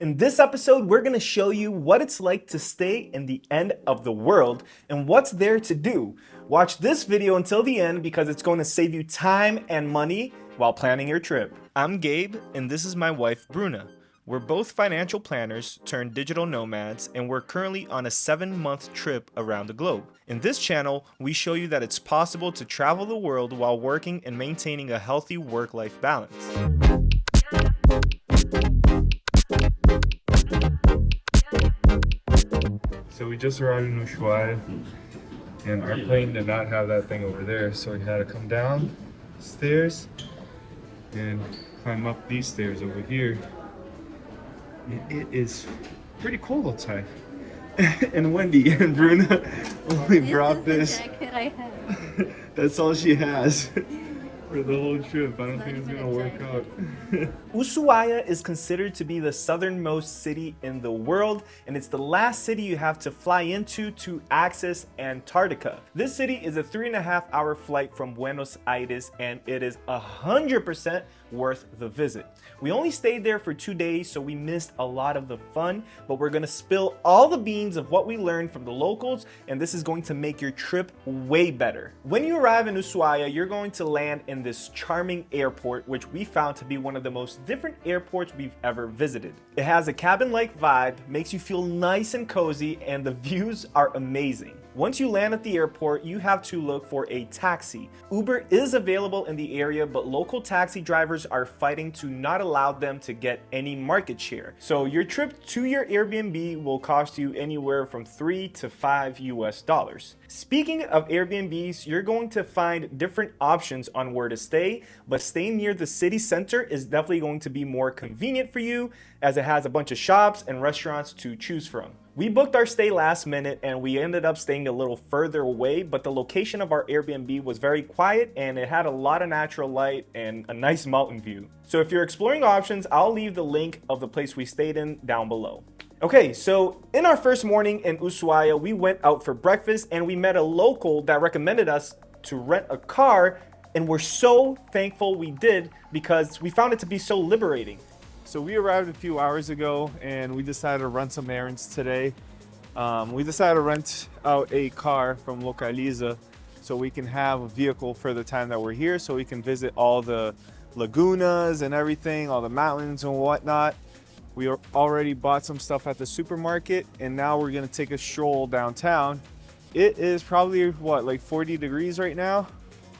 In this episode, we're going to show you what it's like to stay in the end of the world and what's there to do. Watch this video until the end because it's going to save you time and money while planning your trip. I'm Gabe, and this is my wife, Bruna. We're both financial planners turned digital nomads, and we're currently on a 7-month trip around the globe. In this channel, we show you that it's possible to travel the world while working and maintaining a healthy work-life balance. So we just arrived in Ushuaia, and our plane did not have that thing over there, so we had to come down stairs and climb up these stairs over here. And it is pretty cold outside and windy, and Bruna only brought this. This is the jacket I have. That's all she has for the whole trip. I don't think it's gonna work out. Ushuaia is considered to be the southernmost city in the world, and it's the last city you have to fly into to access Antarctica. This city is a 3.5-hour flight from Buenos Aires, and it is 100% worth the visit. We only stayed there for 2 days, so we missed a lot of the fun, but we're gonna spill all the beans of what we learned from the locals, and this is going to make your trip way better. When you arrive in Ushuaia, you're going to land in this charming airport, which we found to be one of the most different airports we've ever visited. It has a cabin-like vibe, makes you feel nice and cozy, and the views are amazing. Once you land at the airport, you have to look for a taxi. Uber is available in the area, but local taxi drivers are fighting to not allow them to get any market share. So your trip to your Airbnb will cost you anywhere from $3 to $5 US. Speaking of Airbnbs, you're going to find different options on where to stay, but staying near the city center is definitely going to be more convenient for you, as it has a bunch of shops and restaurants to choose from. We booked our stay last minute and we ended up staying a little further away, but the location of our Airbnb was very quiet and it had a lot of natural light and a nice mountain view. So if you're exploring options, I'll leave the link of the place we stayed in down below. Okay, so in our first morning in Ushuaia, we went out for breakfast and we met a local that recommended us to rent a car, and we're so thankful we did because we found it to be so liberating. So we arrived a few hours ago and we decided to run some errands today. We decided to rent out a car from Localiza so we can have a vehicle for the time that we're here, so we can visit all the lagunas and everything, all the mountains and whatnot. We already bought some stuff at the supermarket, and now we're gonna take a stroll downtown. It is probably like 40 degrees right now,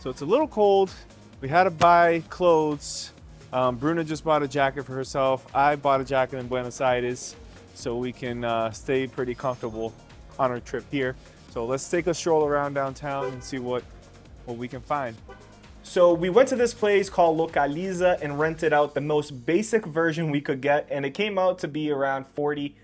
so it's a little cold. We had to buy clothes. Bruna just bought a jacket for herself. I bought a jacket in Buenos Aires so we can stay pretty comfortable on our trip here. So let's take a stroll around downtown and see what we can find. So we went to this place called Localiza and rented out the most basic version we could get, and it came out to be around $40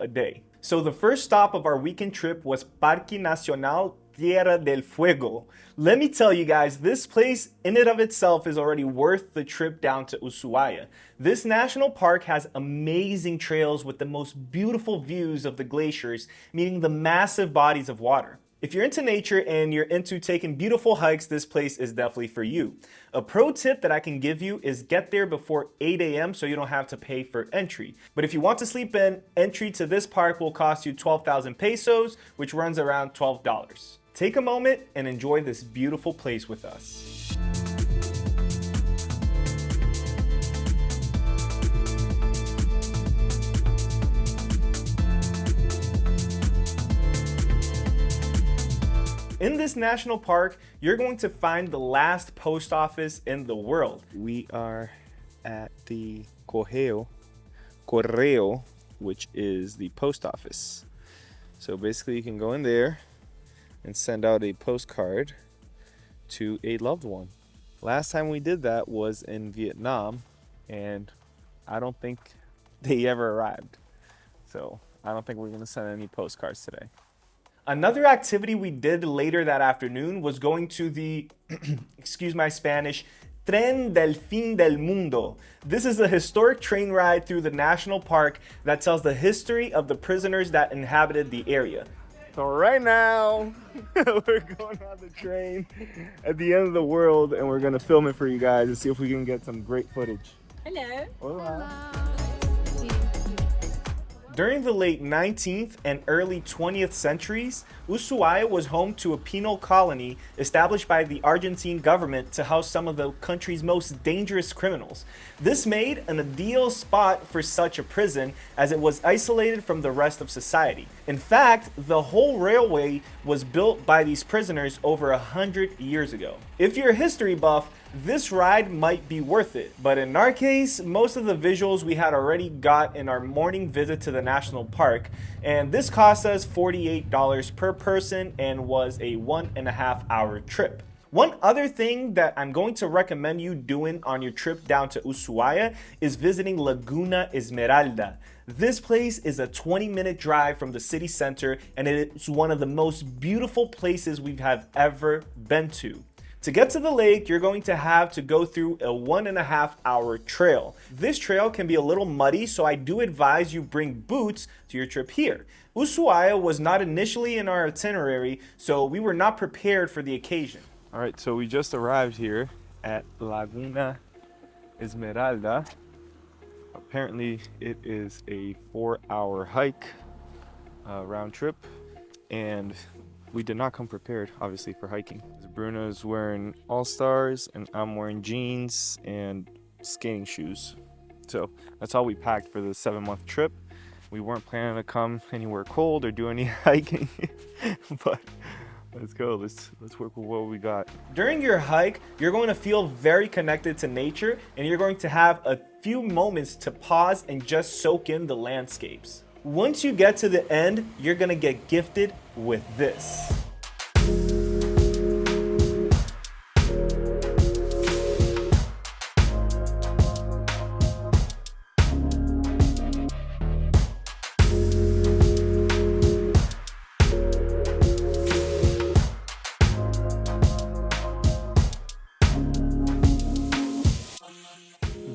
a day. So the first stop of our weekend trip was Parque Nacional, Tierra del Fuego. Let me tell you guys, this place in and of itself is already worth the trip down to Ushuaia. This national park has amazing trails with the most beautiful views of the glaciers, meeting the massive bodies of water. If you're into nature and you're into taking beautiful hikes, this place is definitely for you. A pro tip that I can give you is get there before 8 a.m. so you don't have to pay for entry. But if you want to sleep in, entry to this park will cost you 12,000 pesos, which runs around $12. Take a moment and enjoy this beautiful place with us. In this national park, you're going to find the last post office in the world. We are at the Correo, which is the post office. So basically you can go in there and send out a postcard to a loved one. Last time we did that was in Vietnam, and I don't think they ever arrived. So I don't think we're gonna send any postcards today. Another activity we did later that afternoon was going to the, excuse my Spanish, Tren del Fin del Mundo. This is a historic train ride through the national park that tells the history of the prisoners that inhabited the area. So right now, we're going on the train at the end of the world, and we're gonna film it for you guys and see if we can get some great footage. Hello. Hola. Hello. During the late 19th and early 20th centuries, Ushuaia was home to a penal colony established by the Argentine government to house some of the country's most dangerous criminals. This made an ideal spot for such a prison as it was isolated from the rest of society. In fact, the whole railway was built by these prisoners over 100 years ago. If you're a history buff, this ride might be worth it, but in our case, most of the visuals we had already got in our morning visit to the national park, and this cost us $48 per person and was a 1.5 hour trip. One other thing that I'm going to recommend you doing on your trip down to Ushuaia is visiting Laguna Esmeralda. This place is a 20-minute drive from the city center, and it's one of the most beautiful places we have ever been to. To get to the lake, you're going to have to go through a 1.5 hour trail. This trail can be a little muddy, so I do advise you bring boots to your trip here. Ushuaia was not initially in our itinerary, so we were not prepared for the occasion. All right, so we just arrived here at Laguna Esmeralda. Apparently, it is a 4-hour hike, round trip, and we did not come prepared, obviously, for hiking. Bruno's wearing All-Stars, and I'm wearing jeans and skating shoes. So that's all we packed for the 7-month trip. We weren't planning to come anywhere cold or do any hiking, but let's go. Let's work with what we got. During your hike, you're going to feel very connected to nature, and you're going to have a few moments to pause and just soak in the landscapes. Once you get to the end, you're gonna get gifted with this.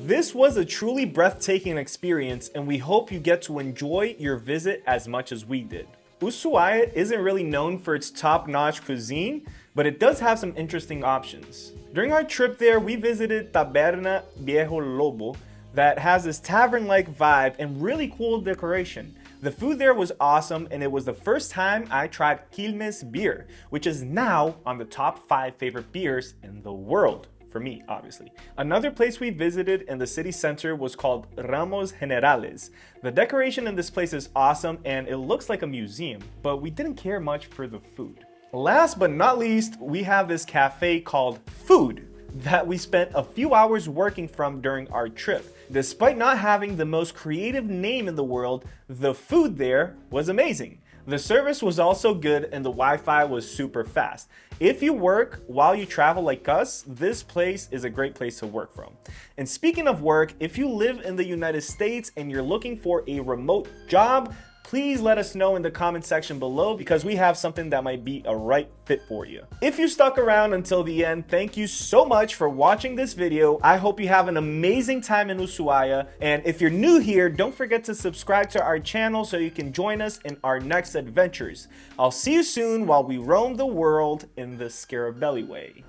This was a truly breathtaking experience, and we hope you get to enjoy your visit as much as we did. Ushuaia isn't really known for its top-notch cuisine, but it does have some interesting options. During our trip there, we visited Taberna Viejo Lobo that has this tavern-like vibe and really cool decoration. The food there was awesome, and it was the first time I tried Quilmes beer, which is now on the top 5 favorite beers in the world. For me, obviously. Another place we visited in the city center was called Ramos Generales. The decoration in this place is awesome and it looks like a museum, but we didn't care much for the food. Last but not least, we have this cafe called Food that we spent a few hours working from during our trip. Despite not having the most creative name in the world, the food there was amazing. The service was also good and the Wi-Fi was super fast. If you work while you travel like us, this place is a great place to work from. And speaking of work, if you live in the United States and you're looking for a remote job, please let us know in the comment section below because we have something that might be a right fit for you. If you stuck around until the end, thank you so much for watching this video. I hope you have an amazing time in Ushuaia. And if you're new here, don't forget to subscribe to our channel so you can join us in our next adventures. I'll see you soon while we roam the world in the Scarabelli way.